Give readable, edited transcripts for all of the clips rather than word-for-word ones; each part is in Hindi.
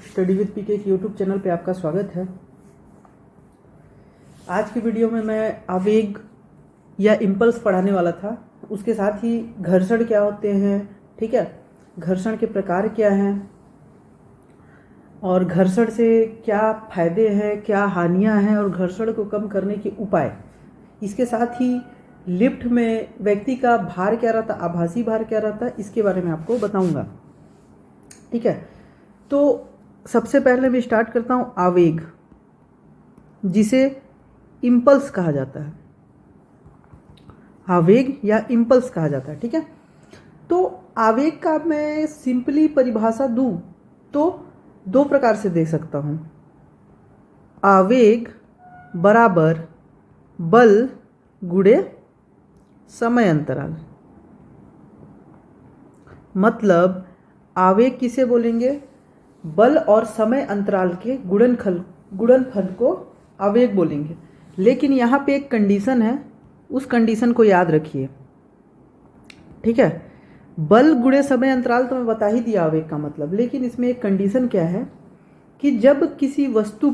स्टडी विद पीके के यूट्यूब चैनल पे आपका स्वागत है। आज की वीडियो में मैं आवेग या इम्पल्स पढ़ाने वाला था, उसके साथ ही घर्षण क्या होते हैं, ठीक है, घर्षण के प्रकार क्या हैं और घर्षण से क्या फायदे हैं, क्या हानियां हैं और घर्षण को कम करने के उपाय। इसके साथ ही लिफ्ट में व्यक्ति का भार क्या रहता, आभासी भार क्या रहता, इसके बारे में आपको बताऊंगा, ठीक है। तो सबसे पहले मैं स्टार्ट करता हूं आवेग, जिसे इम्पल्स कहा जाता है। आवेग या इम्पल्स कहा जाता है, ठीक है। तो आवेग का मैं सिंपली परिभाषा दूं तो दो प्रकार से दे सकता हूं। आवेग बराबर बल गुणे समय अंतराल। मतलब आवेग किसे बोलेंगे? बल और समय अंतराल के गुणनफल को आवेग बोलेंगे। लेकिन यहाँ पे एक कंडीशन है, उस कंडीशन को याद रखिए, ठीक है। बल गुणे समय अंतराल तो मैं बता ही दिया आवेग का मतलब, लेकिन इसमें एक कंडीशन क्या है कि जब किसी वस्तु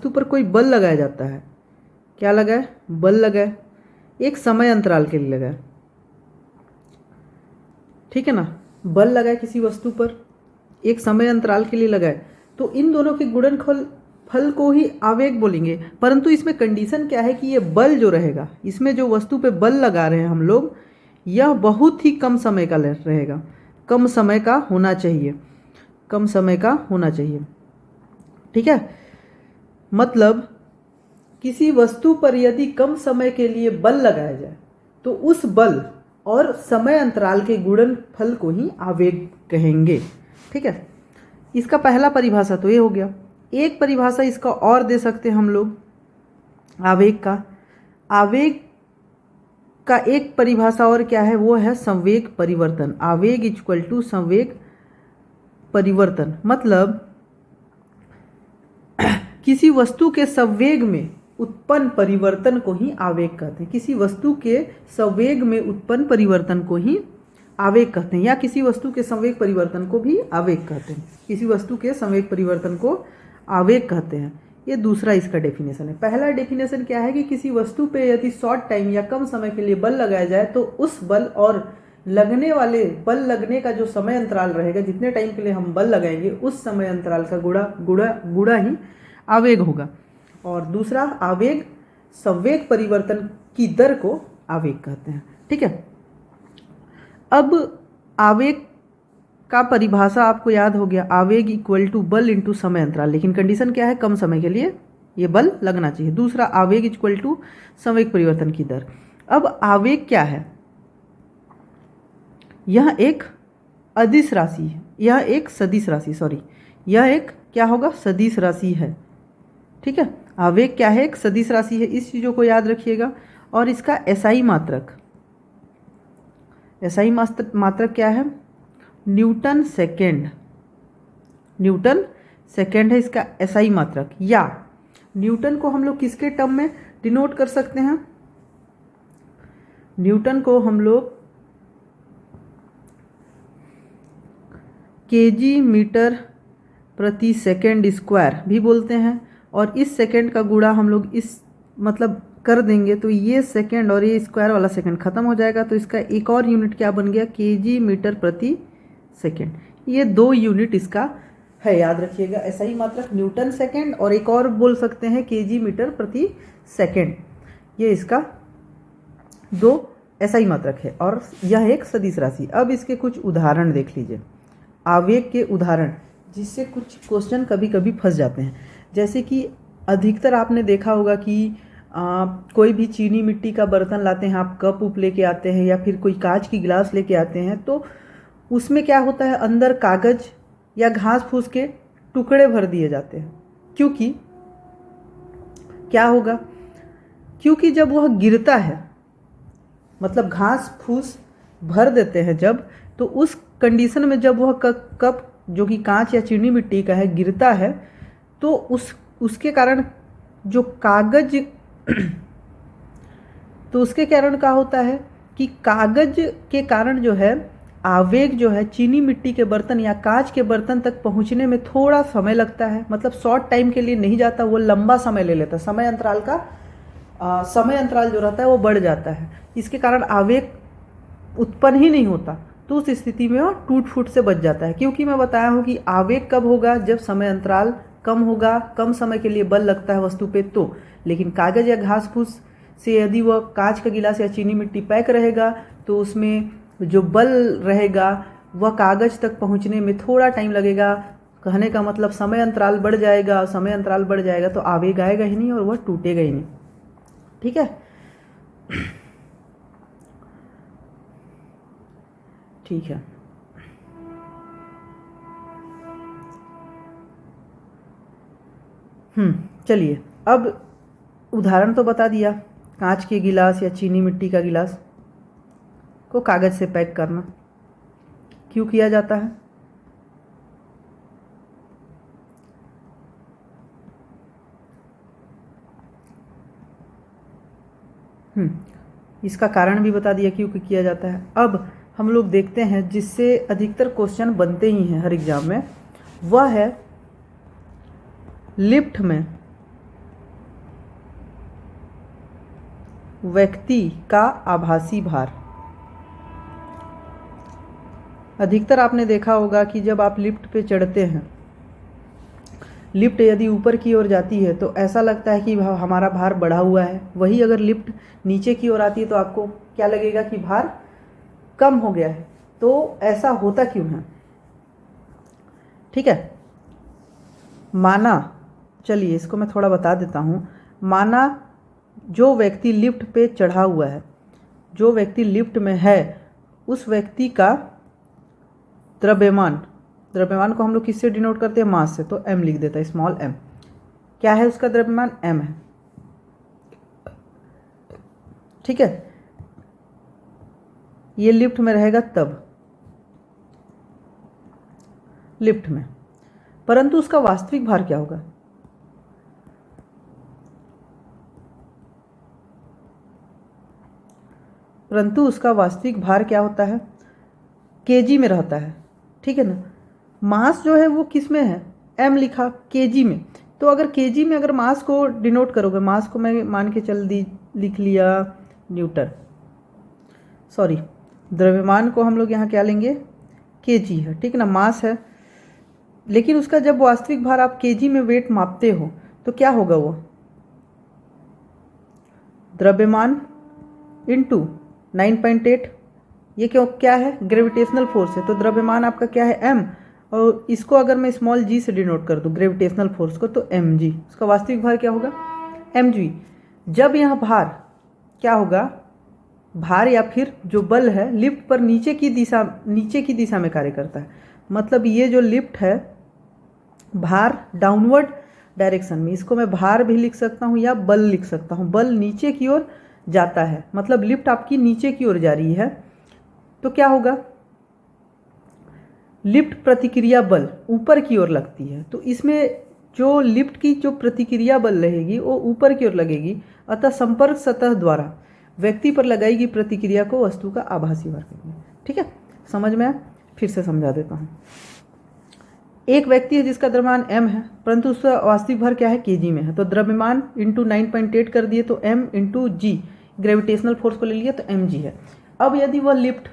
पर कोई बल लगाया जाता है, क्या लगाए? बल लगाए, एक समय अंतराल के लिए लगाए, ठीक है ना। बल लगाए किसी वस्तु पर, एक समय अंतराल के लिए लगाए, तो इन दोनों के गुणनफल को ही आवेग बोलेंगे। परंतु इसमें कंडीशन क्या है कि ये बल जो रहेगा, इसमें जो वस्तु पे बल लगा रहे हैं हम लोग, यह बहुत ही कम समय का रहेगा, कम समय का होना चाहिए, कम समय का होना चाहिए, ठीक है। मतलब किसी वस्तु पर यदि कम समय के लिए बल लगाया जाए तो उस बल और समय अंतराल के गुणनफल को ही आवेग कहेंगे, ठीक है। इसका पहला परिभाषा तो ये हो गया। एक परिभाषा इसका और दे सकते हैं हम लोग आवेग का। आवेग का एक परिभाषा और क्या है, वो है संवेग परिवर्तन। आवेग इक्वल टू संवेग परिवर्तन। मतलब किसी वस्तु के संवेग में उत्पन्न परिवर्तन को ही आवेग कहते हैं। किसी वस्तु के संवेग में उत्पन्न परिवर्तन को ही आवेग कहते हैं, या किसी वस्तु के संवेग परिवर्तन को भी आवेग कहते हैं। किसी वस्तु के संवेग परिवर्तन को आवेग कहते हैं। ये दूसरा इसका डेफिनेशन है। पहला डेफिनेशन क्या है कि किसी वस्तु पे यदि शॉर्ट टाइम या कम समय के लिए बल लगाया जाए तो उस बल और लगने वाले बल लगने का जो समय अंतराल रहेगा, जितने टाइम के लिए हम बल लगाएंगे, उस समय अंतराल का गुणा ही आवेग होगा। और दूसरा, आवेग संवेग परिवर्तन की दर को आवेग कहते हैं, ठीक है। अब आवेग का परिभाषा आपको याद हो गया, आवेग इक्वल टू बल इंटू समय अंतराल। लेकिन कंडीशन क्या है? कम समय के लिए ये बल लगना चाहिए। दूसरा, आवेग इक्वल टू संवेग परिवर्तन की दर। अब आवेग क्या है? यह एक अदिश राशि है, यह एक सदिश राशि, यह एक क्या होगा? सदिश राशि है, ठीक है। आवेग क्या है? एक सदिश राशि है, इस चीज़ों को याद रखिएगा। और इसका एसआई मात्रक, एसआई मात्रक क्या है? Newton second. न्यूटन सेकेंड है इसका एसआई मात्रक। या न्यूटन को हम लोग किसके टर्म में डिनोट कर सकते हैं? न्यूटन को हम लोग केजी मीटर प्रति सेकेंड स्क्वायर भी बोलते हैं। और इस सेकेंड का गुणा हम लोग इस मतलब कर देंगे तो ये सेकेंड और ये स्क्वायर वाला सेकेंड खत्म हो जाएगा, तो इसका एक और यूनिट क्या बन गया? केजी मीटर प्रति सेकेंड। ये दो यूनिट इसका है, याद रखिएगा। एसआई मात्रक न्यूटन सेकेंड और एक और बोल सकते हैं केजी मीटर प्रति सेकेंड। ये इसका दो एसआई मात्रक है और यह एक सदिश राशि। अब इसके कुछ उदाहरण देख लीजिए, आवेग के उदाहरण, जिससे कुछ क्वेश्चन कभी कभी फंस जाते हैं। जैसे कि अधिकतर आपने देखा होगा कि कोई भी चीनी मिट्टी का बर्तन लाते हैं, आप कप उप लेके आते हैं या फिर कोई कांच की गिलास लेके आते हैं, तो उसमें क्या होता है? अंदर कागज या घास फूस के टुकड़े भर दिए जाते हैं। क्योंकि क्या होगा? क्योंकि जब वह गिरता है, मतलब घास फूस भर देते हैं जब, तो उस कंडीशन में जब वह कप जो कि कांच या चीनी मिट्टी का है गिरता है, तो उसके कारण जो कागज तो उसके कारण क्या होता है कि कागज के कारण जो है आवेग जो है चीनी मिट्टी के बर्तन या कांच के बर्तन तक पहुंचने में थोड़ा समय लगता है, मतलब शॉर्ट टाइम के लिए नहीं जाता, वो लंबा समय ले लेता है, समय अंतराल का समय अंतराल जो रहता है वो बढ़ जाता है। इसके कारण आवेग उत्पन्न ही नहीं होता, तो उस स्थिति में वो टूट फूट से बच जाता है। क्योंकि मैं बताया हूँ कि आवेग कब होगा, जब समय अंतराल कम होगा, कम समय के लिए बल लगता है वस्तु पे तो। लेकिन कागज़ या घास फूस से यदि वह कांच का गिलास या चीनी मिट्टी पैक रहेगा तो उसमें जो बल रहेगा वह कागज़ तक पहुंचने में थोड़ा टाइम लगेगा। कहने का मतलब समय अंतराल बढ़ जाएगा, और समय अंतराल बढ़ जाएगा तो आवेग आएगा ही नहीं और वह टूटेगा ही नहीं। ठीक है, ठीक है। चलिए, अब उदाहरण तो बता दिया, कांच के गिलास या चीनी मिट्टी का गिलास को कागज़ से पैक करना क्यों किया जाता है। इसका कारण भी बता दिया क्यों किया जाता है। अब हम लोग देखते हैं जिससे अधिकतर क्वेश्चन बनते ही हैं हर एग्जाम में, वह है लिफ्ट में व्यक्ति का आभासी भार। अधिकतर आपने देखा होगा कि जब आप लिफ्ट पे चढ़ते हैं, लिफ्ट यदि ऊपर की ओर जाती है तो ऐसा लगता है कि हमारा भार बढ़ा हुआ है। वही अगर लिफ्ट नीचे की ओर आती है तो आपको क्या लगेगा कि भार कम हो गया है। तो ऐसा होता क्यों है? ठीक है, माना, चलिए इसको मैं थोड़ा बता देता हूँ। माना जो व्यक्ति लिफ्ट पे चढ़ा हुआ है, जो व्यक्ति लिफ्ट में है, उस व्यक्ति का द्रव्यमान, द्रव्यमान को हम लोग किससे डिनोट करते हैं? मास से, तो m लिख देता है, स्मॉल m। क्या है उसका द्रव्यमान? m है। ठीक है, ये लिफ्ट में रहेगा तब, लिफ्ट में, परंतु उसका वास्तविक भार क्या होगा? परंतु उसका वास्तविक भार क्या होता है? केजी में रहता है। ठीक है ना, मास जो है वो किस में है? m लिखा, केजी में। तो अगर केजी में अगर मास को डिनोट करोगे, मास को मैं मान के चल दी लिख लिया न्यूटन, सॉरी, द्रव्यमान को हम लोग यहाँ क्या लेंगे? केजी है, ठीक है ना, मास है। लेकिन उसका जब वास्तविक भार आप केजी में वेट मापते हो तो क्या होगा? वो द्रव्यमान इंटू 9.8, ये क्यों क्या है? ग्रेविटेशनल फोर्स है। तो द्रव्यमान आपका क्या है? m, और इसको अगर मैं स्मॉल g से डिनोट कर दूं ग्रेविटेशनल फोर्स को, तो mg। उसका वास्तविक भार क्या होगा? mg। जब यह भार क्या होगा? भार या फिर जो बल है लिफ्ट पर नीचे की दिशा में कार्य करता है। मतलब ये जो लिफ्ट है, भार डाउनवर्ड डायरेक्शन में, इसको मैं भार भी लिख सकता हूँ या बल लिख सकता हूँ। बल नीचे की ओर जाता है, मतलब लिफ्ट आपकी नीचे की ओर जा रही है, तो क्या होगा? लिफ्ट प्रतिक्रिया बल ऊपर की ओर लगती है, तो इसमें जो लिफ्ट की जो प्रतिक्रिया बल रहेगी वो ऊपर की ओर लगेगी। अतः संपर्क सतह द्वारा व्यक्ति पर लगाएगी प्रतिक्रिया को वस्तु का आभासी भार कहेंगे। ठीक है, समझ में? फिर से समझा देता हूँ। एक व्यक्ति है जिसका द्रव्यमान m है, परंतु उसका वास्तविक भार क्या है? केजी में है। तो द्रव्यमान इंटू 9.8 कर दिए तो m इंटू जी, ग्रेविटेशनल फोर्स को ले लिया तो mg है। अब यदि वह लिफ्ट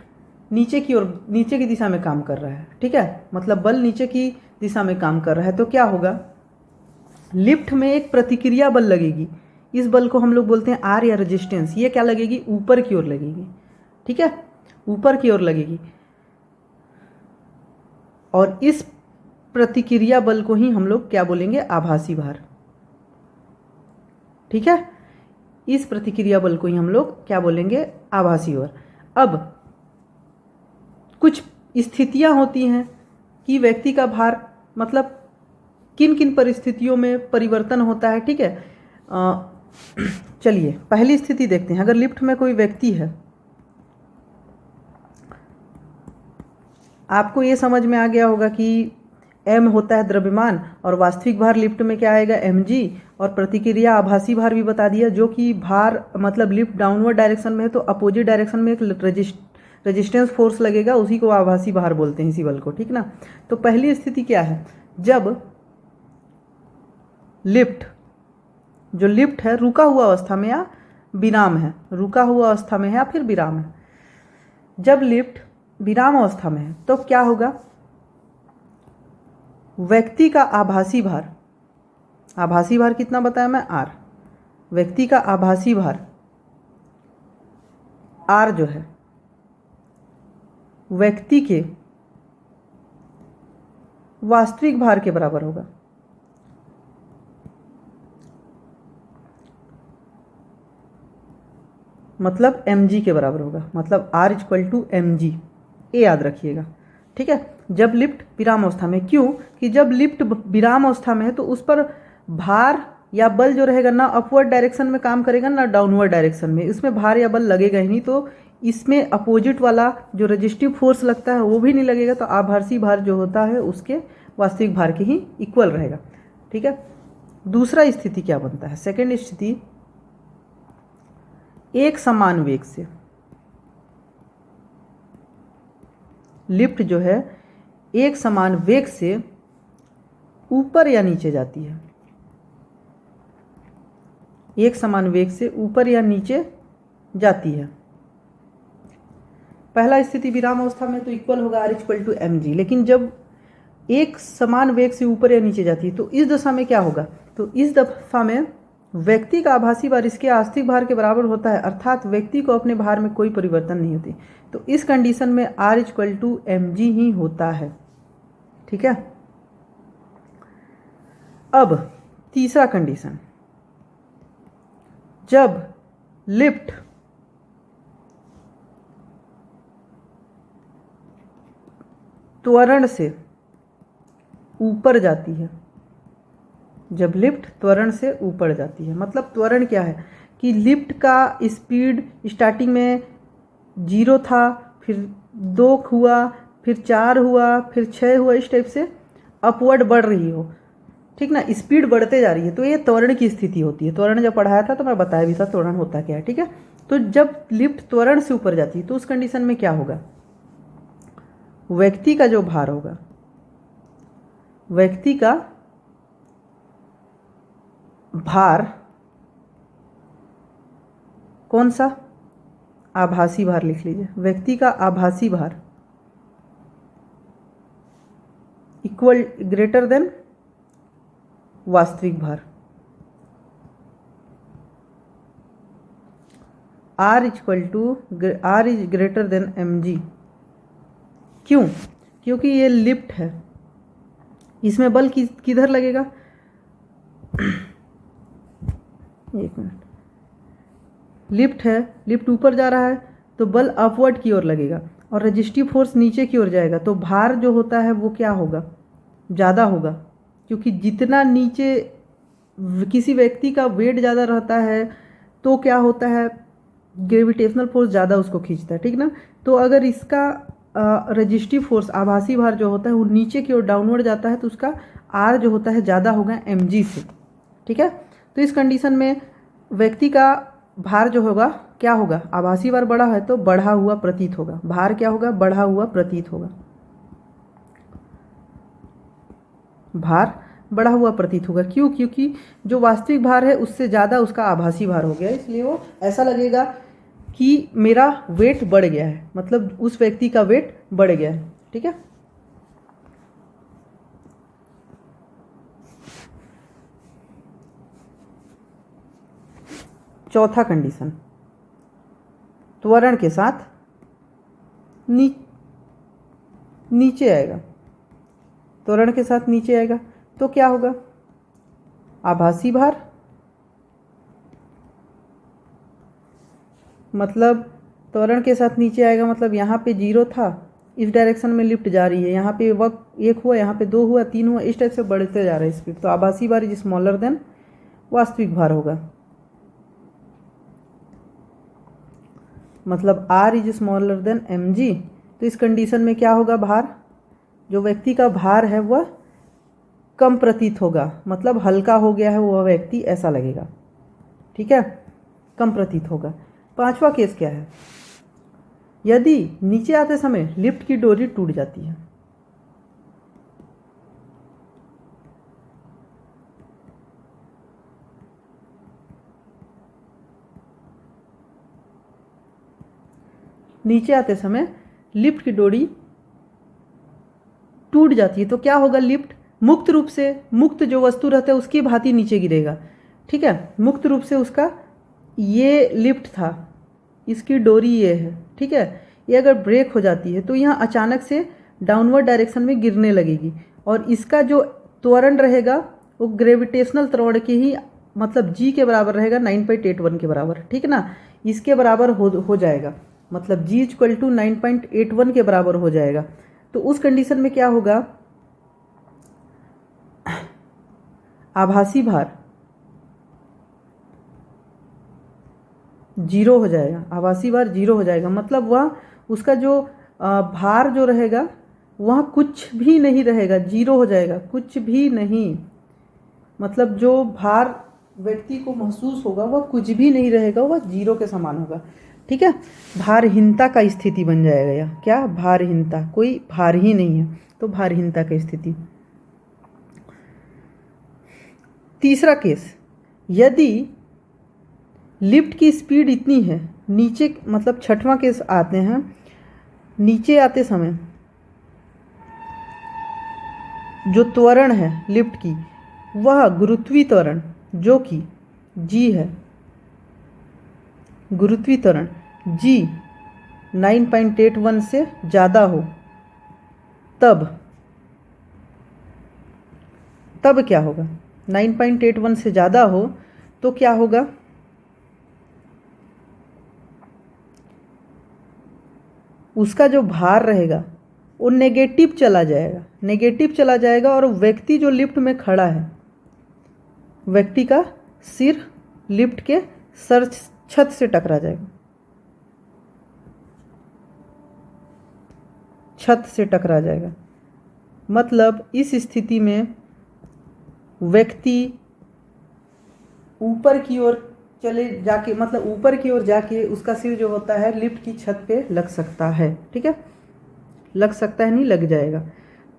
नीचे की दिशा में काम कर रहा है, ठीक है, मतलब बल नीचे की दिशा में काम कर रहा है, तो क्या होगा? लिफ्ट में एक प्रतिक्रिया बल लगेगी। इस बल को हम लोग बोलते हैं आर या रेजिस्टेंस। ये क्या लगेगी? ऊपर की ओर लगेगी। ठीक है, ऊपर की ओर लगेगी, और इस प्रतिक्रिया बल को ही हम लोग क्या बोलेंगे? आभासी भार। ठीक है, इस प्रतिक्रिया बल को ही हम लोग क्या बोलेंगे? आभासी भार। अब कुछ स्थितियां होती हैं कि व्यक्ति का भार, मतलब किन किन परिस्थितियों में परिवर्तन होता है। ठीक है, चलिए पहली स्थिति देखते हैं। अगर लिफ्ट में कोई व्यक्ति है, आपको ये समझ में आ गया होगा कि m होता है द्रव्यमान, और वास्तविक भार लिफ्ट में क्या आएगा? mg, और प्रतिक्रिया आभासी भार भी बता दिया, जो कि भार मतलब लिफ्ट डाउनवर्ड डायरेक्शन में है तो अपोजिट डायरेक्शन में एक रेजिस्टेंस फोर्स लगेगा, उसी को आभासी भार बोलते हैं, इसी बल को, ठीक ना। तो पहली स्थिति क्या है, जब लिफ्ट, जो लिफ्ट है रुका हुआ अवस्था में या विराम है, रुका हुआ अवस्था में है या फिर विराम है। जब लिफ्ट विराम अवस्था में है तो क्या होगा, व्यक्ति का आभासी भार, आभासी भार कितना बताया मैं, आर, व्यक्ति का आभासी भार आर जो है व्यक्ति के वास्तविक भार के बराबर होगा। मतलब mg के बराबर होगा, मतलब r इक्वल टू mg, ये याद रखिएगा, ठीक है। जब लिफ्ट विराम अवस्था में, क्यों कि जब लिफ्ट विराम अवस्था में है तो उस पर भार या बल जो रहेगा ना अपवर्ड डायरेक्शन में काम करेगा ना डाउनवर्ड डायरेक्शन में, इसमें भार या बल लगेगा ही नहीं, तो इसमें अपोजिट वाला जो रेजिस्टिव फोर्स लगता है वो भी नहीं लगेगा, तो आभासी भार जो होता है उसके वास्तविक भार के ही इक्वल रहेगा, ठीक है। दूसरा स्थिति क्या बनता है, सेकेंड स्थिति, एक समान वेग से लिफ्ट जो है एक समान वेग से ऊपर या नीचे जाती है, एक समान वेग से ऊपर या नीचे जाती है। पहला स्थिति विराम अवस्था में तो इक्वल होगा r इक्वल टू mg, लेकिन जब एक समान वेग से ऊपर या नीचे जाती है तो इस दशा में क्या होगा, तो इस दशा में व्यक्ति का आभासी भार इसके आस्तिक भार के बराबर होता है, अर्थात व्यक्ति को अपने भार में कोई परिवर्तन नहीं होती, तो इस कंडीशन में r इक्वल टू mg ही होता है, ठीक है। अब तीसरा कंडीशन, जब लिफ्ट त्वरण से ऊपर जाती है, जब लिफ्ट त्वरण से ऊपर जाती है, मतलब त्वरण क्या है कि लिफ्ट का स्पीड स्टार्टिंग में 0 था, फिर 2 हुआ, फिर 4 हुआ, फिर 6 हुआ, इस टाइप से अपवर्ड बढ़ रही हो, ठीक ना, स्पीड बढ़ते जा रही है, तो ये त्वरण की स्थिति होती है। त्वरण जब पढ़ाया था तो मैं बताया भी था त्वरण होता क्या है, ठीक है। तो जब लिफ्ट त्वरण से ऊपर जाती है तो उस कंडीशन में क्या होगा, व्यक्ति का जो भार होगा, व्यक्ति का भार, कौन सा, आभासी भार लिख लीजिए, व्यक्ति का आभासी भार इक्वल ग्रेटर देन वास्तविक भार, r equal to r is greater than mg। क्यों, क्योंकि ये लिफ्ट है, इसमें बल किधर लगेगा, एक मिनट, लिफ्ट है, लिफ्ट ऊपर जा रहा है तो बल अपवर्ड की ओर लगेगा और रेजिस्टिव फोर्स नीचे की ओर जाएगा, तो भार जो होता है वो क्या होगा, ज़्यादा होगा, क्योंकि जितना नीचे किसी व्यक्ति का वेट ज़्यादा रहता है तो क्या होता है, ग्रेविटेशनल फोर्स ज़्यादा उसको खींचता है, ठीक ना। तो अगर इसका रेजिस्टिव फोर्स आभासी भार जो होता है वो नीचे की ओर डाउनवर्ड जाता है तो उसका r जो होता है ज़्यादा होगा mg से, ठीक है। तो इस कंडीशन में व्यक्ति का भार जो होगा क्या होगा, आभासी भार बढ़ा है तो बढ़ा हुआ प्रतीत होगा, भार क्या होगा, बढ़ा हुआ प्रतीत होगा, भार बढ़ा हुआ प्रतीत होगा। क्यों, क्योंकि जो वास्तविक भार है उससे ज़्यादा उसका आभासी भार हो गया, इसलिए वो ऐसा लगेगा कि मेरा वेट बढ़ गया है, मतलब उस व्यक्ति का वेट बढ़ गया है, ठीक है। चौथा कंडीशन, त्वरण के साथ नीचे आएगा, त्वरण के साथ नीचे आएगा तो क्या होगा, आभासी भार, मतलब त्वरण के साथ नीचे आएगा, मतलब यहाँ पे 0 था, इस डायरेक्शन में लिफ्ट जा रही है, यहाँ पे वक्त 1 हुआ, यहाँ पे 2 हुआ, 3 हुआ, इस टाइप से बढ़ते जा रहा है स्पीड, तो आभासी भार इज स्मॉलर देन वास्तविक भार होगा, मतलब r is smaller than mg। तो इस कंडीशन में क्या होगा, भार, जो व्यक्ति का भार है वह कम प्रतीत होगा, मतलब हल्का हो गया है वह व्यक्ति, ऐसा लगेगा, ठीक है, कम प्रतीत होगा। पांचवा केस क्या है, यदि नीचे आते समय लिफ्ट की डोरी टूट जाती है, नीचे आते समय लिफ्ट की डोरी टूट जाती है तो क्या होगा, लिफ्ट मुक्त रूप से, मुक्त जो वस्तु रहता है उसकी भांति नीचे गिरेगा। ठीक है, मुक्त रूप से उसका, ये लिफ्ट था, इसकी डोरी ये है, ठीक है, ये अगर ब्रेक हो जाती है तो यहाँ अचानक से डाउनवर्ड डायरेक्शन में गिरने लगेगी और इसका जो त्वरण रहेगा वो ग्रेविटेशनल त्वरण के ही मतलब जी के बराबर रहेगा, 9.81 के बराबर, ठीक है ना, इसके बराबर हो जाएगा, मतलब जी इक्वल टू 9.81 के बराबर हो जाएगा। तो उस कंडीशन में क्या होगा, आभासी भार जीरो हो जाएगा, आभासी भार जीरो हो जाएगा, मतलब वह उसका जो भार जो रहेगा वह कुछ भी नहीं रहेगा, जीरो हो जाएगा, कुछ भी नहीं, मतलब जो भार व्यक्ति को महसूस होगा वह कुछ भी नहीं रहेगा, वह जीरो के समान होगा। ठीक है, भारहीनता का स्थिति बन जाएगा यह, क्या, भारहीनता, कोई भार ही नहीं है तो भारहीनता की स्थिति। तीसरा केस, यदि लिफ्ट की स्पीड इतनी है, नीचे मतलब छठवां केस आते हैं, नीचे आते समय जो त्वरण है लिफ्ट की वह गुरुत्वीय त्वरण जो कि जी है, गुरुत्वीय त्वरण जी 9.81 से ज़्यादा हो, तब क्या होगा, 9.81 से ज़्यादा हो तो क्या होगा, उसका जो भार रहेगा वो नेगेटिव चला जाएगा, नेगेटिव चला जाएगा और व्यक्ति जो लिफ्ट में खड़ा है, व्यक्ति का सिर लिफ्ट के सर छत से टकरा जाएगा, छत से टकरा जाएगा, मतलब इस स्थिति में व्यक्ति ऊपर की ओर चले जाके, मतलब ऊपर की ओर जाके उसका सिर जो होता है लिफ्ट की छत पे लग सकता है। ठीक है, लग सकता है नहीं, लग जाएगा।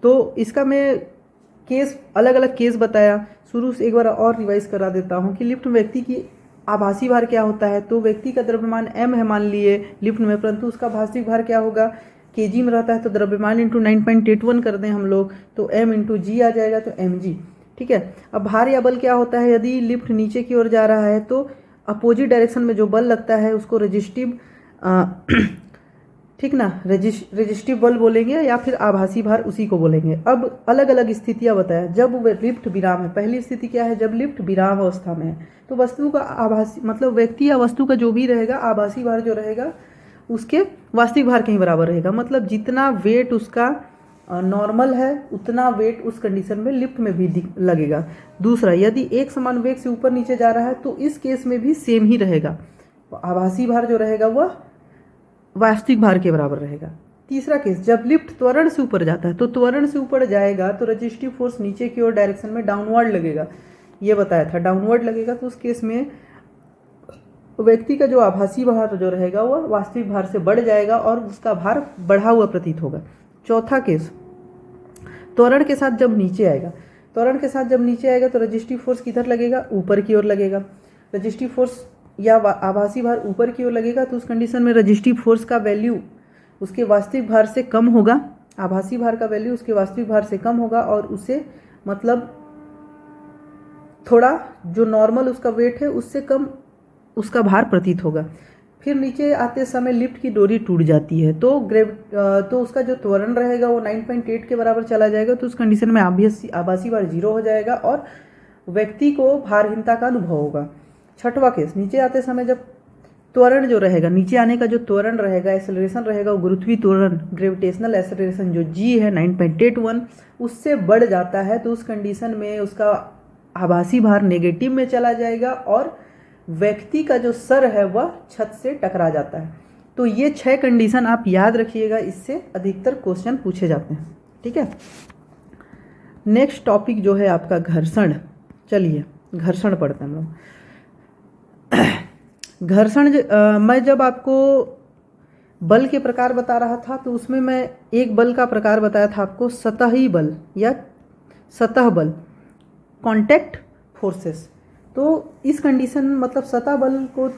तो इसका मैं केस, अलग अलग केस बताया, शुरू से एक बार और रिवाइज करा देता हूँ कि लिफ्ट में व्यक्ति की आभासी भार क्या होता है, तो व्यक्ति का द्रव्यमान m है मान लिए लिफ्ट में, परंतु उसका भाषिक भार क्या होगा, kg में रहता है, तो द्रव्यमान इंटू 9.81 कर दें हम लोग तो m इंटू जी आ जाएगा, तो mg। ठीक है, अब भार या बल क्या होता है, यदि लिफ्ट नीचे की ओर जा रहा है तो अपोजिट डायरेक्शन में जो बल लगता है उसको रेजिस्टिव ठीक ना, रेजिस्टिव बल बोलेंगे या फिर आभासी भार उसी को बोलेंगे। अब अलग अलग स्थितियां बताया, जब लिफ्ट विराम है, पहली स्थिति क्या है, जब लिफ्ट विराम अवस्था में है तो वस्तु का आभासी, मतलब व्यक्ति या वस्तु का जो भी रहेगा आभासी भार जो रहेगा उसके वास्तविक भार के ही बराबर रहेगा, मतलब जितना वेट उसका नॉर्मल है उतना वेट उस कंडीशन में लिफ्ट में भी लगेगा। दूसरा, यदि एक समान वेग से ऊपर नीचे जा रहा है तो इस केस में भी सेम ही रहेगा, आभासी भार जो रहेगा वह वास्तविक भार के बराबर रहेगा। तीसरा केस, जब लिफ्ट त्वरण से ऊपर जाता है तो त्वरण से ऊपर जाएगा तो रेजिस्टिव फोर्स नीचे की ओर डायरेक्शन में डाउनवर्ड लगेगा, ये बताया था, डाउनवर्ड लगेगा, तो उस केस में व्यक्ति का जो आभासी भार जो रहेगा वह वास्तविक भार से बढ़ जाएगा और उसका भार बढ़ा हुआ प्रतीत होगा। चौथा केस, त्वरण के साथ जब नीचे आएगा, त्वरण के साथ जब नीचे आएगा तो रेजिस्टिव फोर्स किधर लगेगा, ऊपर की ओर लगेगा, रेजिस्टिव फोर्स या आभासी भार ऊपर की ओर लगेगा, तो उस कंडीशन में रेजिस्टिव फोर्स का वैल्यू उसके वास्तविक भार से कम होगा, आभासी भार का वैल्यू उसके वास्तविक भार से कम होगा और उसे मतलब थोड़ा जो नॉर्मल उसका वेट है उससे कम उसका भार प्रतीत होगा। फिर नीचे आते समय लिफ्ट की डोरी टूट जाती है तो उसका जो त्वरण रहेगा वो 9.8 के बराबर चला जाएगा, तो उस कंडीशन में आभासी भार जीरो हो जाएगा और व्यक्ति को भारहीनता का अनुभव होगा। छठवां केस, नीचे आते समय जब त्वरण जो रहेगा, नीचे आने का जो त्वरण रहेगा, एक्सेलरेशन रहेगा, वो गुरुत्वीय त्वरण, ग्रेविटेशनल एक्सेलरेशन जो जी है 9.81 उससे बढ़ जाता है, तो उस कंडीशन में उसका आभासी भार नेगेटिव में चला जाएगा और व्यक्ति का जो सर है वह छत से टकरा जाता है। तो ये 6 कंडीशन आप याद रखिएगा, इससे अधिकतर क्वेश्चन पूछे जाते हैं। ठीक है, नेक्स्ट टॉपिक जो है आपका घर्षण। चलिए घर्षण पढ़ते हैं हम लोग। घर्षण मैं जब आपको बल के प्रकार बता रहा था, तो उसमें मैं एक बल का प्रकार बताया था आपको, सतही बल या सतह बल, कॉन्टैक्ट फोर्सेस। तो इस कंडीशन मतलब सतह बल को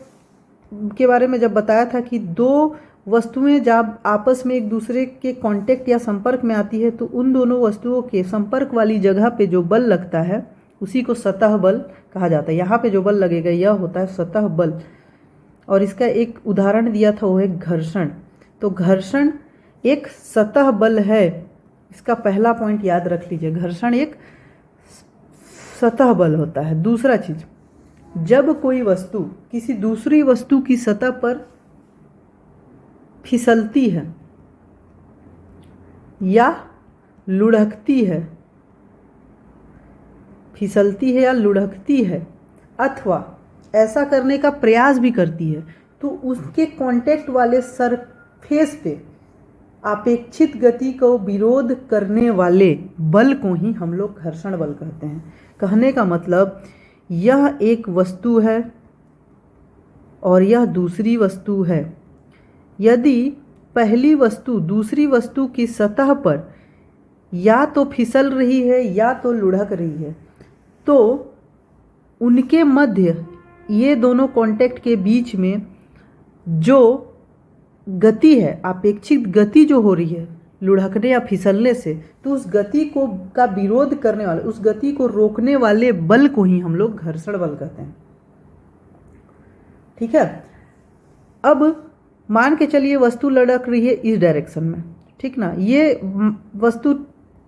के बारे में जब बताया था कि दो वस्तुएं जब आपस में एक दूसरे के कांटेक्ट या संपर्क में आती है तो उन दोनों वस्तुओं के संपर्क वाली जगह पे जो बल लगता है उसी को सतह बल कहा जाता है। यहाँ पे जो बल लगेगा यह होता है सतह बल। और इसका एक उदाहरण दिया था वो है घर्षण। तो घर्षण एक सतह बल है, इसका पहला पॉइंट याद रख लीजिए, घर्षण एक सतह बल होता है। दूसरा चीज, जब कोई वस्तु किसी दूसरी वस्तु की सतह पर फिसलती है या लुढ़कती है, फिसलती है या लुढ़कती है अथवा ऐसा करने का प्रयास भी करती है, तो उसके कांटेक्ट वाले सरफेस पे अपेक्षित गति को विरोध करने वाले बल को ही हम लोग घर्षण बल कहते हैं। कहने का मतलब यह एक वस्तु है और यह दूसरी वस्तु है। यदि पहली वस्तु दूसरी वस्तु की सतह पर या तो फिसल रही है या तो लुढ़क रही है, तो उनके मध्य ये दोनों कांटेक्ट के बीच में जो गति है, अपेक्षित गति जो हो रही है लुढ़कने या फिसलने से, तो उस गति को का विरोध करने वाले, उस गति को रोकने वाले बल को ही हम लोग घर्षण बल कहते हैं। ठीक है। अब मान के चलिए वस्तु लुढ़क रही है इस डायरेक्शन में, ठीक ना, ये वस्तु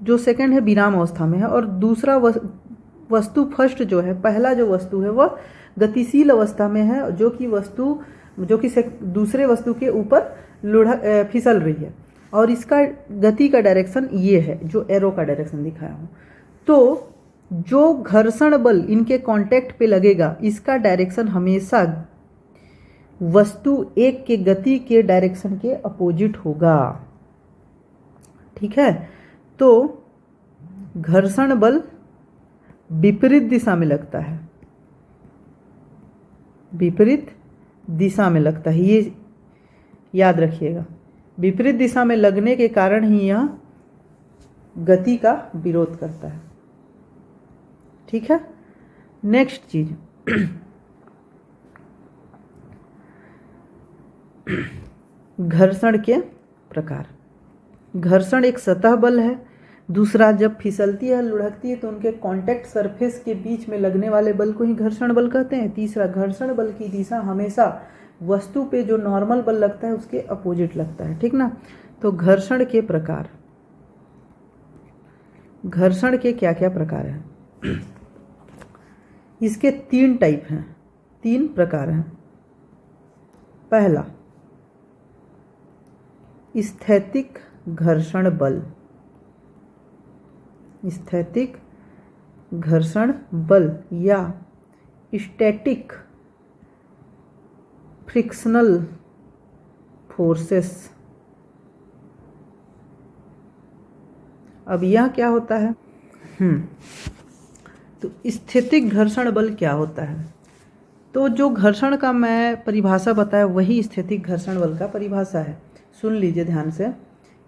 जो सेकंड है विराम अवस्था में है और दूसरा वस्तु फर्स्ट जो है, पहला जो वस्तु है वह गतिशील अवस्था में है, जो कि दूसरे वस्तु के ऊपर फिसल रही है और इसका गति का डायरेक्शन ये है जो एरो का डायरेक्शन दिखाया हूँ। तो जो घर्षण बल इनके कांटेक्ट पे लगेगा इसका डायरेक्शन हमेशा वस्तु एक के गति के डायरेक्शन के अपोजिट होगा। ठीक है। तो घर्षण बल विपरीत दिशा में लगता है, विपरीत दिशा में लगता है, ये याद रखिएगा। विपरीत दिशा में लगने के कारण ही यह गति का विरोध करता है। ठीक है। नेक्स्ट चीज, घर्षण के प्रकार। घर्षण एक सतह बल है। दूसरा, जब फिसलती है लुढ़कती है तो उनके कांटेक्ट सरफेस के बीच में लगने वाले बल को ही घर्षण बल कहते हैं। तीसरा, घर्षण बल की दिशा हमेशा वस्तु पे जो नॉर्मल बल लगता है उसके अपोजिट लगता है। ठीक ना। तो घर्षण के प्रकार, घर्षण के क्या क्या प्रकार हैं? इसके 3 टाइप हैं, 3 प्रकार हैं। पहला, स्थैतिक घर्षण बल। स्थैतिक घर्षण बल या स्टैटिक फ्रिक्शनल फोर्सेस। अब यह क्या होता है? तो स्थैतिक घर्षण बल क्या होता है? तो जो घर्षण का मैं परिभाषा बताया वही स्थैतिक घर्षण बल का परिभाषा है। सुन लीजिए ध्यान से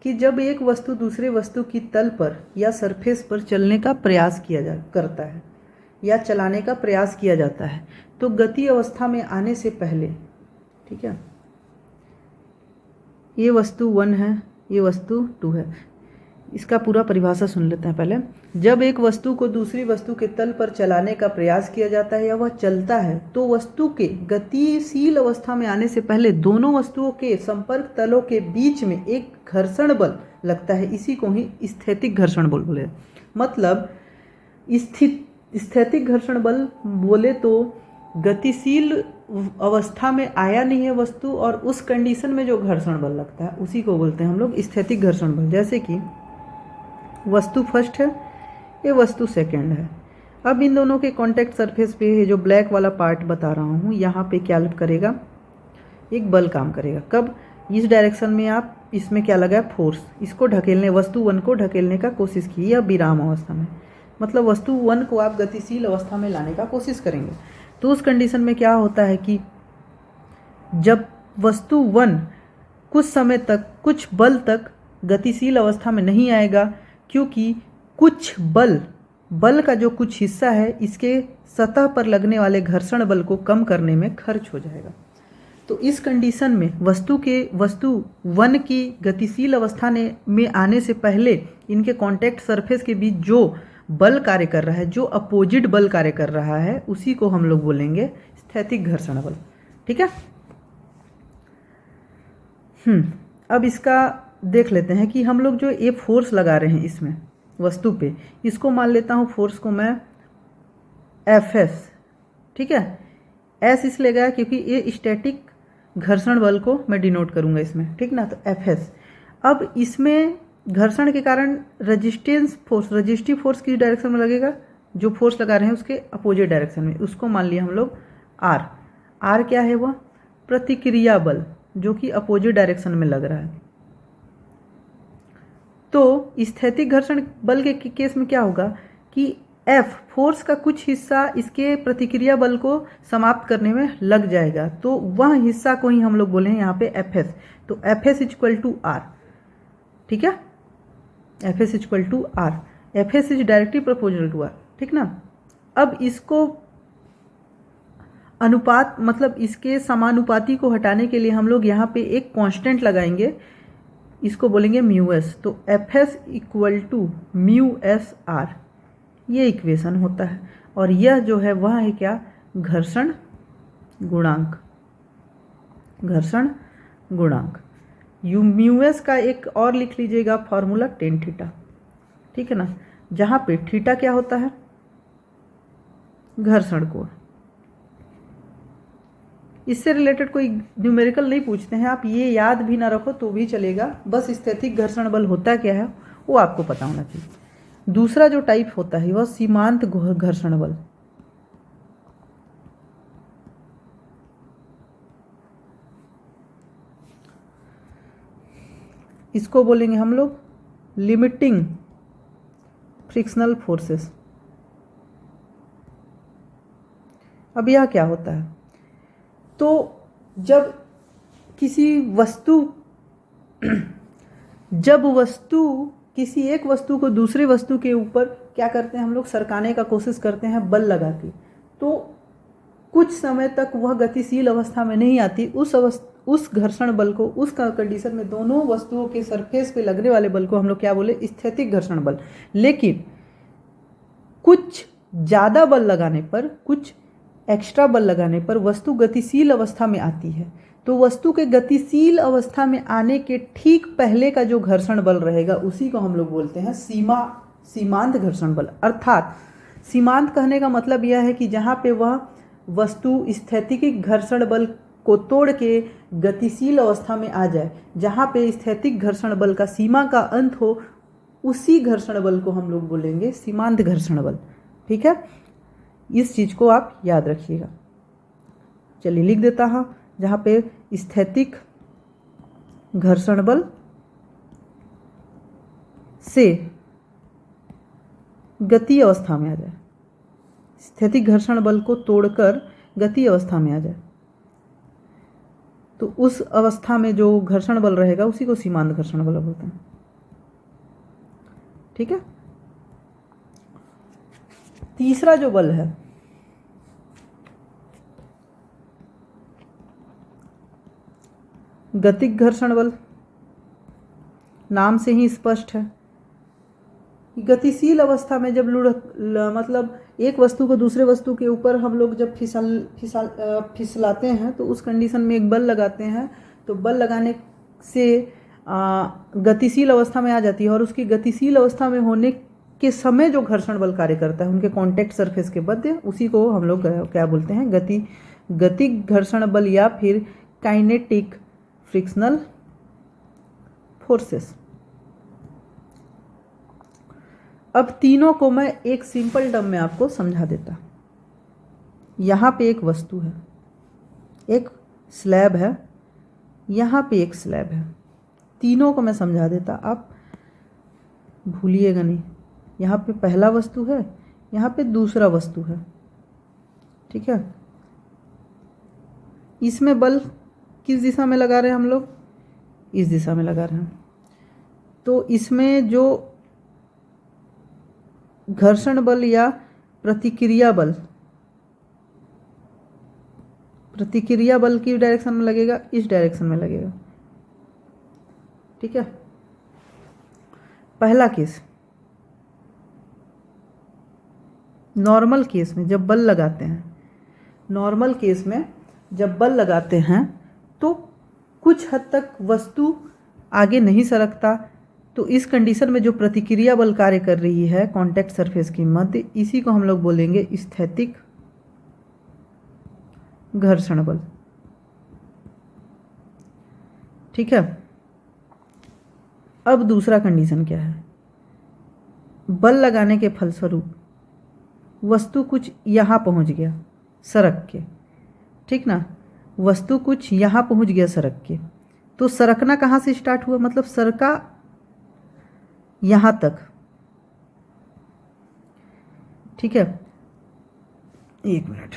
कि जब एक वस्तु दूसरे वस्तु की तल पर या सरफेस पर चलने का प्रयास करता है या चलाने का प्रयास किया जाता है, तो गति अवस्था में आने से पहले, ठीक है, ये वस्तु 1 है, ये वस्तु 2 है। इसका पूरा परिभाषा सुन लेते हैं पहले। जब एक वस्तु को दूसरी वस्तु के तल पर चलाने का प्रयास किया जाता है या वह चलता है, तो वस्तु के गतिशील अवस्था में आने से पहले दोनों वस्तुओं के संपर्क तलों के बीच में एक घर्षण बल लगता है। इसी को ही स्थैतिक घर्षण बल बोले। मतलब स्थैतिक घर्षण बल बोले तो गतिशील अवस्था में आया नहीं है वस्तु और उस कंडीशन में जो घर्षण बल लगता है उसी को बोलते हैं हम लोग स्थैतिक घर्षण बल। जैसे कि वस्तु फर्स्ट है, ये वस्तु सेकंड है। अब इन दोनों के कांटेक्ट सरफेस पे जो ब्लैक वाला पार्ट बता रहा हूँ, यहाँ पे क्या करेगा? एक बल काम करेगा। कब? इस डायरेक्शन में आप इसमें क्या लगा है? फोर्स। इसको ढकेलने, वस्तु 1 को ढकेलने का कोशिश की या विराम अवस्था में, मतलब वस्तु 1 को आप गतिशील अवस्था में लाने का कोशिश करेंगे। तो उस कंडीशन में क्या होता है कि जब वस्तु 1 कुछ समय तक, कुछ बल तक गतिशील अवस्था में नहीं आएगा, क्योंकि कुछ बल का जो कुछ हिस्सा है इसके सतह पर लगने वाले घर्षण बल को कम करने में खर्च हो जाएगा। तो इस कंडीशन में वस्तु 1 की गतिशील अवस्था में आने से पहले इनके कॉन्टैक्ट सरफेस के बीच जो बल कार्य कर रहा है, जो अपोजिट बल कार्य कर रहा है, उसी को हम लोग बोलेंगे स्थैतिक घर्षण बल। ठीक है। अब इसका देख लेते हैं कि हम लोग जो ये फोर्स लगा रहे हैं इसमें वस्तु पे, इसको मान लेता हूँ फोर्स को मैं Fs। ठीक है। एस इसलिए गया क्योंकि ये स्टैटिक घर्षण बल को मैं डिनोट करूंगा इसमें, ठीक ना। तो Fs। अब इसमें घर्षण के कारण रजिस्टिव फोर्स किस डायरेक्शन में लगेगा, जो फोर्स लगा रहे हैं उसके अपोजिट डायरेक्शन में, उसको मान लिया हम लोग R क्या है, वह प्रतिक्रिया बल जो कि अपोजिट डायरेक्शन में लग रहा है। तो स्थैतिक घर्षण बल के केस में क्या होगा कि F फोर्स का कुछ हिस्सा इसके प्रतिक्रिया बल को समाप्त करने में लग जाएगा, तो वह हिस्सा को ही हम लोग बोले हैं यहाँ पे Fs। तो Fs इक्वल टू R। ठीक है। Fs equal to R। Fs is directly proportional to R। ठीक ना। अब इसको अनुपात, मतलब इसके समानुपाती को हटाने के लिए हम लोग यहाँ पे एक कांस्टेंट लगाएंगे, इसको बोलेंगे μs। तो Fs equal to μs R, ये इक्वेशन होता है। और यह जो है वह है क्या, घर्षण गुणांक। घर्षण गुणांक μs का एक और लिख लीजिएगा फॉर्मूला tan थीटा। ठीक है ना, जहाँ पे थीटा क्या होता है, घर्षण कोण। इससे रिलेटेड कोई न्यूमेरिकल नहीं पूछते हैं, आप ये याद भी ना रखो तो भी चलेगा, बस स्थैतिक घर्षण बल होता क्या है वो आपको पता होना चाहिए। दूसरा जो टाइप होता है वह सीमांत घर्षण बल। इसको बोलेंगे हम लोग लिमिटिंग फ्रिक्शनल फोर्सेस। अब यह क्या होता है, तो जब किसी एक वस्तु को दूसरे वस्तु के ऊपर क्या करते हैं हम लोग, सरकाने का कोशिश करते हैं बल लगा के, तो कुछ समय तक वह गतिशील अवस्था में नहीं आती। उस घर्षण बल को, उस कंडीशन में दोनों वस्तुओं के सरफेस पे लगने वाले बल को हम लोग क्या बोले, स्थैतिक घर्षण बल। लेकिन कुछ ज़्यादा बल लगाने पर, कुछ एक्स्ट्रा बल लगाने पर वस्तु गतिशील अवस्था में आती है। तो वस्तु के गतिशील अवस्था में आने के ठीक पहले का जो घर्षण बल रहेगा उसी को हम लोग बोलते हैं सीमांत घर्षण बल। अर्थात सीमांत कहने का मतलब यह है कि जहाँ पे वह वस्तु स्थैतिक घर्षण बल को तोड़ के गतिशील अवस्था में आ जाए, जहाँ पे स्थैतिक घर्षण बल का सीमा का अंत हो, उसी घर्षण बल को हम लोग बोलेंगे सीमांत घर्षण बल। ठीक है, इस चीज़ को आप याद रखिएगा। चलिए लिख देता हूँ, जहाँ पे स्थैतिक घर्षण बल से गति अवस्था में आ जाए, स्थैतिक घर्षण बल को तोड़कर गति अवस्था में आ जाए, तो उस अवस्था में जो घर्षण बल रहेगा उसी को सीमांत घर्षण बल बोलते हैं। ठीक है। तीसरा जो बल है गतिक घर्षण बल, नाम से ही स्पष्ट है। गतिशील अवस्था में जब मतलब एक वस्तु को दूसरे वस्तु के ऊपर हम लोग जब फिसलाते हैं तो उस कंडीशन में एक बल लगाते हैं, तो बल लगाने से गतिशील अवस्था में आ जाती है, और उसकी गतिशील अवस्था में होने के समय जो घर्षण बल कार्य करता है उनके कॉन्टैक्ट सरफेस के मध्य, उसी को हम लोग क्या बोलते हैं, गतिक घर्षण बल या फिर काइनेटिक फ्रिक्शनल फोर्सेस। अब तीनों को मैं एक सिंपल टर्म में आपको समझा देता। यहाँ पे एक वस्तु है, एक स्लैब है, यहाँ पे एक स्लैब है, तीनों को मैं समझा देता, आप भूलिएगा नहीं। यहाँ पे पहला वस्तु है, यहाँ पे दूसरा वस्तु है। ठीक है, इसमें बल किस दिशा में लगा रहे हैं हम लोग, इस दिशा में लगा रहे हैं, तो इसमें जो घर्षण बल या प्रतिक्रिया बल की डायरेक्शन में लगेगा, इस डायरेक्शन में लगेगा। ठीक है, पहला केस, नॉर्मल केस में जब बल लगाते हैं, नॉर्मल केस में जब बल लगाते हैं तो कुछ हद तक वस्तु आगे नहीं सरकता, तो इस कंडीशन में जो प्रतिक्रिया बल कार्य कर रही है कांटेक्ट सरफेस के मध्य, इसी को हम लोग बोलेंगे स्थैतिक घर्षण बल। ठीक है, अब दूसरा कंडीशन क्या है, बल लगाने के फलस्वरूप वस्तु कुछ यहाँ पहुँच गया सरक के, ठीक ना, वस्तु कुछ यहाँ पहुँच गया सरक के, तो सरकना कहाँ से स्टार्ट हुआ, मतलब सरका यहाँ तक। ठीक है, एक मिनट,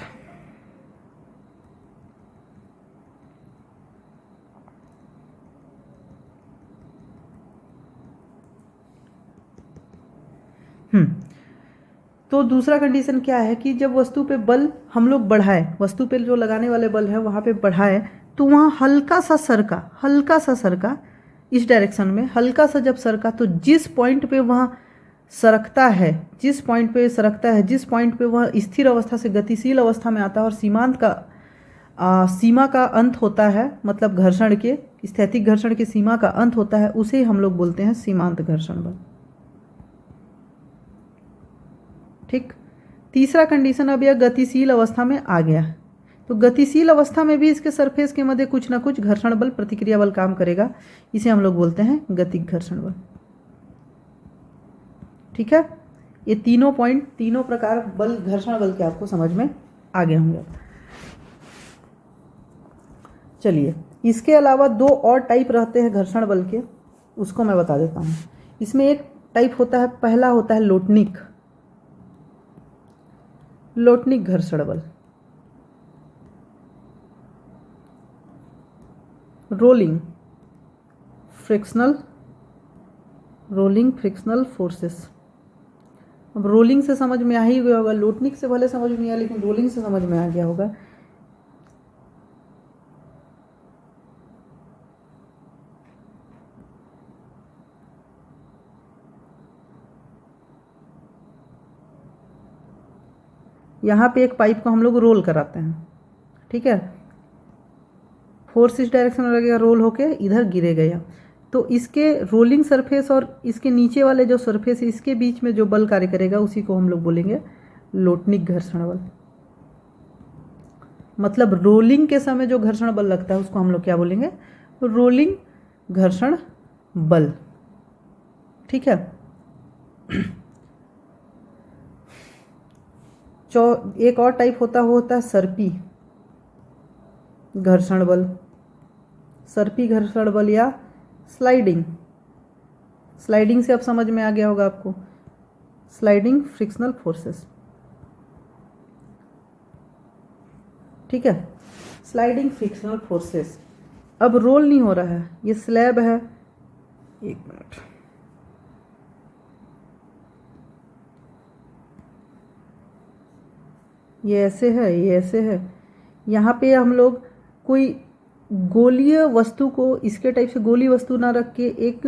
तो दूसरा कंडीशन क्या है कि जब वस्तु पे बल हम लोग बढ़ाए, वस्तु पे जो लगाने वाले बल है वहाँ पे बढ़ाए, तो वहाँ हल्का सा सरका इस डायरेक्शन में, हल्का सा जब सरका, तो जिस पॉइंट पे वहाँ सरकता है, जिस पॉइंट पे वह स्थिर अवस्था से गतिशील अवस्था में आता है और सीमा का अंत होता है, मतलब घर्षण के, स्थैतिक घर्षण की सीमा का अंत होता है, उसे हम लोग बोलते हैं सीमांत घर्षण बल। ठीक, तीसरा कंडीशन, अब यह गतिशील अवस्था में आ गया, तो गतिशील अवस्था में भी इसके सरफेस के मध्य कुछ ना कुछ घर्षण बल, प्रतिक्रिया बल काम करेगा, इसे हम लोग बोलते हैं गतिक घर्षण बल। ठीक है, ये तीनों पॉइंट, तीनों प्रकार बल, घर्षण बल के आपको समझ में आ गए होंगे। चलिए, इसके अलावा दो और टाइप रहते हैं घर्षण बल के, उसको मैं बता देता हूँ। इसमें एक टाइप होता है, पहला होता है लोटनिक घर्षण बल, रोलिंग फ्रिक्शनल फोर्सेस। अब रोलिंग से समझ में आ ही गया होगा, लोटनिक से भले समझ में नहीं आया, लेकिन रोलिंग से समझ में आ गया होगा। यहाँ पे एक पाइप को हम लोग रोल कराते हैं, ठीक है, फोर्स इस डायरेक्शन में लगेगा, रोल होके इधर गिरेगा यह, तो इसके रोलिंग सरफेस और इसके नीचे वाले जो सरफेस है, इसके बीच में जो बल कार्य करेगा उसी को हम लोग बोलेंगे लोटनिक घर्षण बल। मतलब रोलिंग के समय जो घर्षण बल लगता है उसको हम लोग क्या बोलेंगे, रोलिंग घर्षण बल। ठीक है, एक और टाइप होता है सर्पी घर्षण बल या स्लाइडिंग से अब समझ में आ गया होगा आपको, स्लाइडिंग फ्रिक्शनल फोर्सेस। ठीक है, स्लाइडिंग फ्रिक्शनल फोर्सेस। अब रोल नहीं हो रहा है, ये स्लैब है, एक मिनट, ये ऐसे है, यहाँ पे हम लोग कोई गोलीय वस्तु को, इसके टाइप से गोली वस्तु ना रख के एक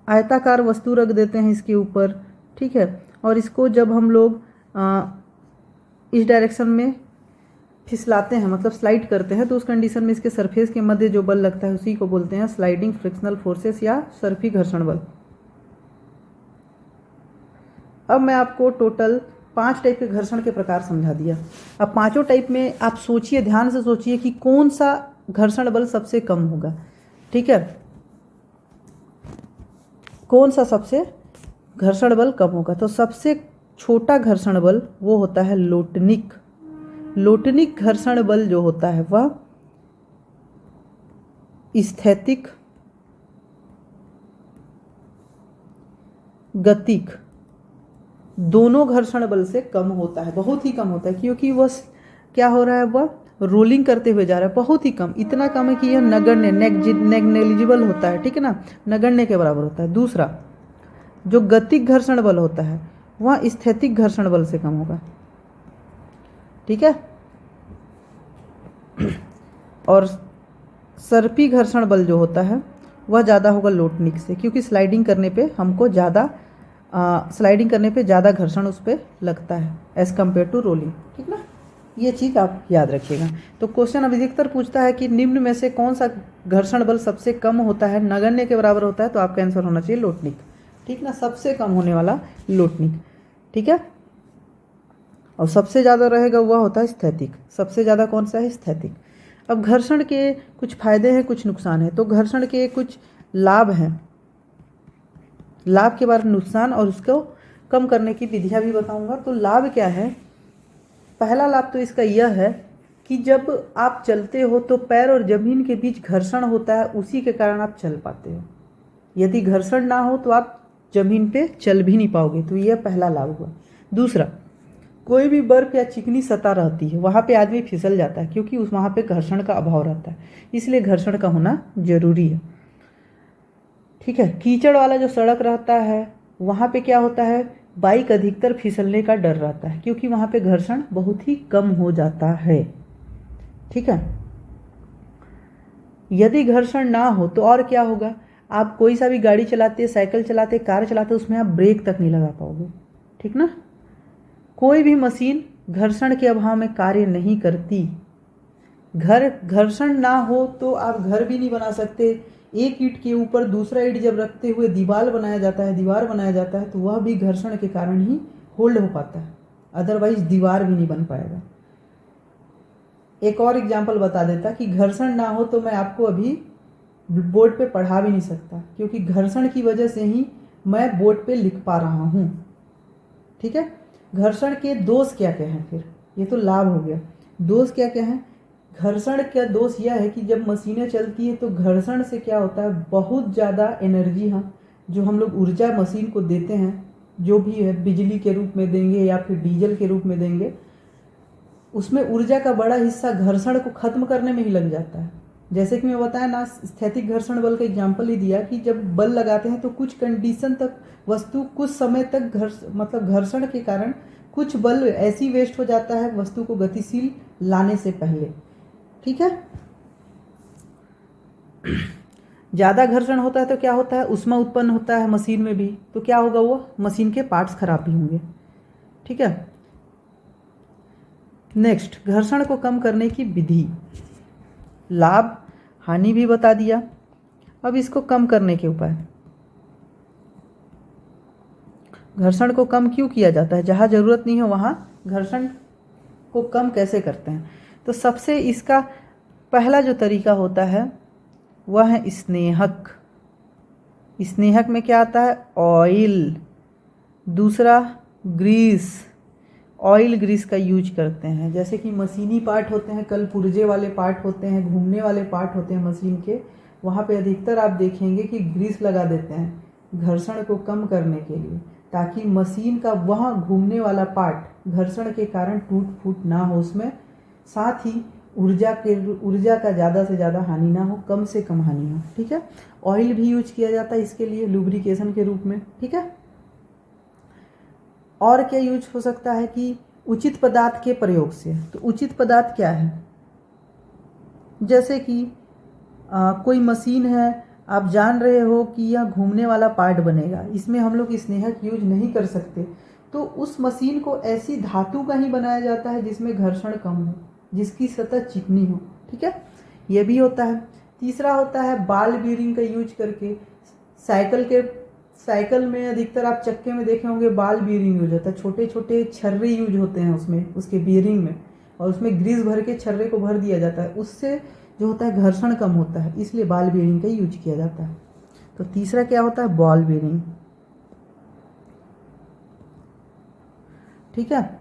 आयताकार वस्तु रख देते हैं इसके ऊपर। ठीक है, और इसको जब हम लोग इस डायरेक्शन में फिसलाते हैं, मतलब स्लाइड करते हैं, तो उस कंडीशन में इसके सरफेस के मध्य जो बल लगता है उसी को बोलते हैं स्लाइडिंग फ्रिक्शनल फोर्सेस या सर्पी घर्षण बल। अब मैं आपको टोटल 5 टाइप के घर्षण के प्रकार समझा दिया। अब पांचों टाइप में आप सोचिए, ध्यान से सोचिए कि कौन सा घर्षण बल सबसे कम होगा। ठीक है, कौन सा सबसे घर्षण बल कम होगा, तो सबसे छोटा घर्षण बल वो होता है लोटनिक घर्षण बल जो होता है वह स्थैतिक, गतिक दोनों घर्षण बल से कम होता है, बहुत ही कम होता है, क्योंकि वह क्या हो रहा है, वह रोलिंग करते हुए जा रहा है, बहुत ही कम, इतना कम है कि यह नगण्य नेग्लिजिबल होता है, ठीक है ना, नगण्य के बराबर होता है। दूसरा, जो गतिक घर्षण बल होता है वह स्थैतिक घर्षण बल से कम होगा, ठीक है। और सर्पी घर्षण बल जो होता है वह ज़्यादा होगा लोटनिक से, क्योंकि स्लाइडिंग करने पे हमको ज़्यादा घर्षण उस पर लगता है एज़ कम्पेयर टू रोलिंग, ठीक ना। ये चीज़ आप याद रखिएगा। तो क्वेश्चन अधिकतर पूछता है कि निम्न में से कौन सा घर्षण बल सबसे कम होता है, नगण्य के बराबर होता है, तो आपका आंसर होना चाहिए लोटनिक, ठीक ना, सबसे कम होने वाला लोटनिक, ठीक है। और सबसे ज़्यादा रहेगा वह होता है स्थैतिक। सबसे ज़्यादा कौन सा है, स्थैतिक। अब घर्षण के कुछ फायदे हैं, कुछ नुकसान है। तो घर्षण के कुछ लाभ हैं, लाभ के बाद नुकसान और उसको कम करने की विधियाँ भी बताऊंगा। तो लाभ क्या है, पहला लाभ तो इसका यह है कि जब आप चलते हो तो पैर और जमीन के बीच घर्षण होता है, उसी के कारण आप चल पाते हो। यदि घर्षण ना हो तो आप जमीन पे चल भी नहीं पाओगे, तो यह पहला लाभ हुआ। दूसरा, कोई भी बर्फ या चिकनी सतह रहती है वहाँ पे आदमी फिसल जाता है, क्योंकि वहाँ पे घर्षण का अभाव रहता है, इसलिए घर्षण का होना जरूरी है, ठीक है। कीचड़ वाला जो सड़क रहता है वहाँ पे क्या होता है, बाइक अधिकतर फिसलने का डर रहता है, क्योंकि वहाँ पे घर्षण बहुत ही कम हो जाता है, ठीक है। यदि घर्षण ना हो तो और क्या होगा, आप कोई सा भी गाड़ी चलाते, साइकिल चलाते, कार चलाते, उसमें आप ब्रेक तक नहीं लगा पाओगे, ठीक ना। कोई भी मशीन घर्षण के अभाव में कार्य नहीं करती। घर्षण ना हो तो आप घर भी नहीं बना सकते। एक ईंट के ऊपर दूसरा ईंट जब रखते हुए दीवार बनाया जाता है तो वह भी घर्षण के कारण ही होल्ड हो पाता है, अदरवाइज दीवार भी नहीं बन पाएगा। एक और एग्जाम्पल बता देता कि घर्षण ना हो तो मैं आपको अभी बोर्ड पे पढ़ा भी नहीं सकता, क्योंकि घर्षण की वजह से ही मैं बोर्ड पे लिख पा रहा हूँ, ठीक है। घर्षण के दोष क्या क्या हैं, फिर ये तो लाभ हो गया, दोष क्या क्या हैं। घर्षण का दोष यह है कि जब मशीनें चलती है तो घर्षण से क्या होता है, बहुत ज़्यादा एनर्जी जो हम लोग ऊर्जा मशीन को देते हैं, जो भी है बिजली के रूप में देंगे या फिर डीजल के रूप में देंगे, उसमें ऊर्जा का बड़ा हिस्सा घर्षण को खत्म करने में ही लग जाता है। जैसे कि मैं बताया ना, स्थैतिक घर्षण बल का एग्जाम्पल ही दिया कि जब बल लगाते हैं तो कुछ कंडीशन तक वस्तु कुछ समय तक घर्षण के कारण कुछ बल ऐसी वेस्ट हो जाता है वस्तु को गतिशील लाने से पहले, ठीक है। ज़्यादा घर्षण होता है तो क्या होता है, ऊष्मा उत्पन्न होता है मशीन में भी, तो क्या होगा, वो मशीन के पार्ट्स खराब भी होंगे, ठीक है। नेक्स्ट, घर्षण को कम करने की विधि, लाभ हानि भी बता दिया। अब इसको कम करने के उपाय, घर्षण को कम क्यों किया जाता है, जहाँ ज़रूरत नहीं हो वहाँ घर्षण को कम कैसे करते हैं। तो सबसे इसका पहला जो तरीका होता है वह है स्नेहक। स्नेहक में क्या आता है, ऑयल। दूसरा, ग्रीस। ऑयल ग्रीस का यूज करते हैं, जैसे कि मशीनी पार्ट होते हैं, कल पुर्जे वाले पार्ट होते हैं, घूमने वाले पार्ट होते हैं मशीन के, वहाँ पे अधिकतर आप देखेंगे कि ग्रीस लगा देते हैं घर्षण को कम करने के लिए, ताकि मशीन का वह घूमने वाला पार्ट घर्षण के कारण टूट फूट ना हो उसमें, साथ ही ऊर्जा का ज़्यादा से ज़्यादा हानि ना हो, कम से कम हानि हो, ठीक है। ऑयल भी यूज किया जाता है इसके लिए लुब्रिकेशन के रूप में, ठीक है। और क्या यूज हो सकता है कि उचित पदार्थ के प्रयोग से। तो उचित पदार्थ क्या है, जैसे कि कोई मशीन है, आप जान रहे हो कि यह घूमने वाला पार्ट बनेगा, इसमें हम लोग स्नेहक यूज नहीं कर सकते, तो उस मशीन को ऐसी धातु का ही बनाया जाता है जिसमें घर्षण कम हो, जिसकी सतह चिकनी हो, ठीक है, यह भी होता है। तीसरा होता है बॉल बीयरिंग का यूज करके। साइकिल में अधिकतर आप चक्के में देखे होंगे बॉल बीयरिंग यूज होता है, छोटे छोटे छर्रे यूज होते हैं उसमें, उसके बीयरिंग में, और उसमें ग्रीस भर के छर्रे को भर दिया जाता है, उससे जो होता है घर्षण कम होता है, इसलिए बॉल बीयरिंग का यूज किया जाता है। तो तीसरा क्या होता है, बॉल बीयरिंग, ठीक है।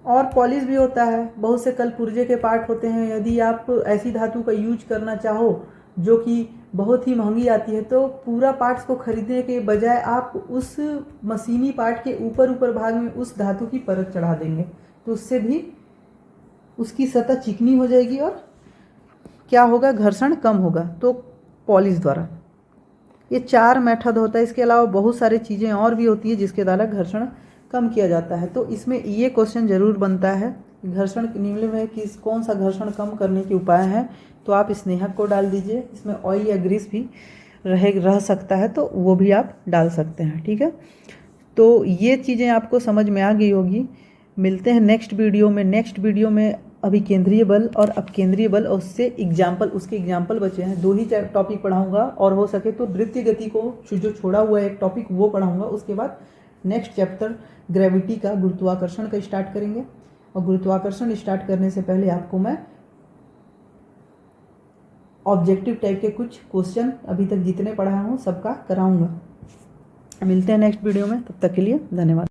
और पॉलिश भी होता है, बहुत से कल पुर्जे के पार्ट होते हैं, यदि आप ऐसी धातु का यूज करना चाहो जो कि बहुत ही महंगी आती है, तो पूरा पार्ट्स को खरीदने के बजाय आप उस मशीनी पार्ट के ऊपर भाग में उस धातु की परत चढ़ा देंगे, तो उससे भी उसकी सतह चिकनी हो जाएगी और क्या होगा, घर्षण कम होगा, तो पॉलिश द्वारा। ये 4 मेथड होता है। इसके अलावा बहुत सारी चीज़ें और भी होती है जिसके द्वारा घर्षण कम किया जाता है। तो इसमें ये क्वेश्चन जरूर बनता है, घर्षण निम्न में किस कौन सा घर्षण कम करने के उपाय हैं, तो आप स्नेहक को डाल दीजिए। इसमें ऑयल या ग्रीस भी रह सकता है, तो वो भी आप डाल सकते हैं। ठीक है, तो ये चीज़ें आपको समझ में आ गई होगी। मिलते हैं नेक्स्ट वीडियो में। नेक्स्ट वीडियो में अभी केंद्रीय बल और अपकेंद्रीय बल और उससे उसके एग्जाम्पल बचे हैं। 2 ही टॉपिक पढ़ाऊंगा, और हो सके तो द्वितीय गति को जो छोड़ा हुआ है एक टॉपिक वो पढ़ाऊंगा। उसके बाद नेक्स्ट चैप्टर ग्रेविटी का, गुरुत्वाकर्षण का स्टार्ट करेंगे। और गुरुत्वाकर्षण स्टार्ट करने से पहले आपको मैं ऑब्जेक्टिव टाइप के कुछ क्वेश्चन अभी तक जितने पढ़ाया हूँ सबका कराऊंगा। मिलते हैं नेक्स्ट वीडियो में, तब तक के लिए धन्यवाद।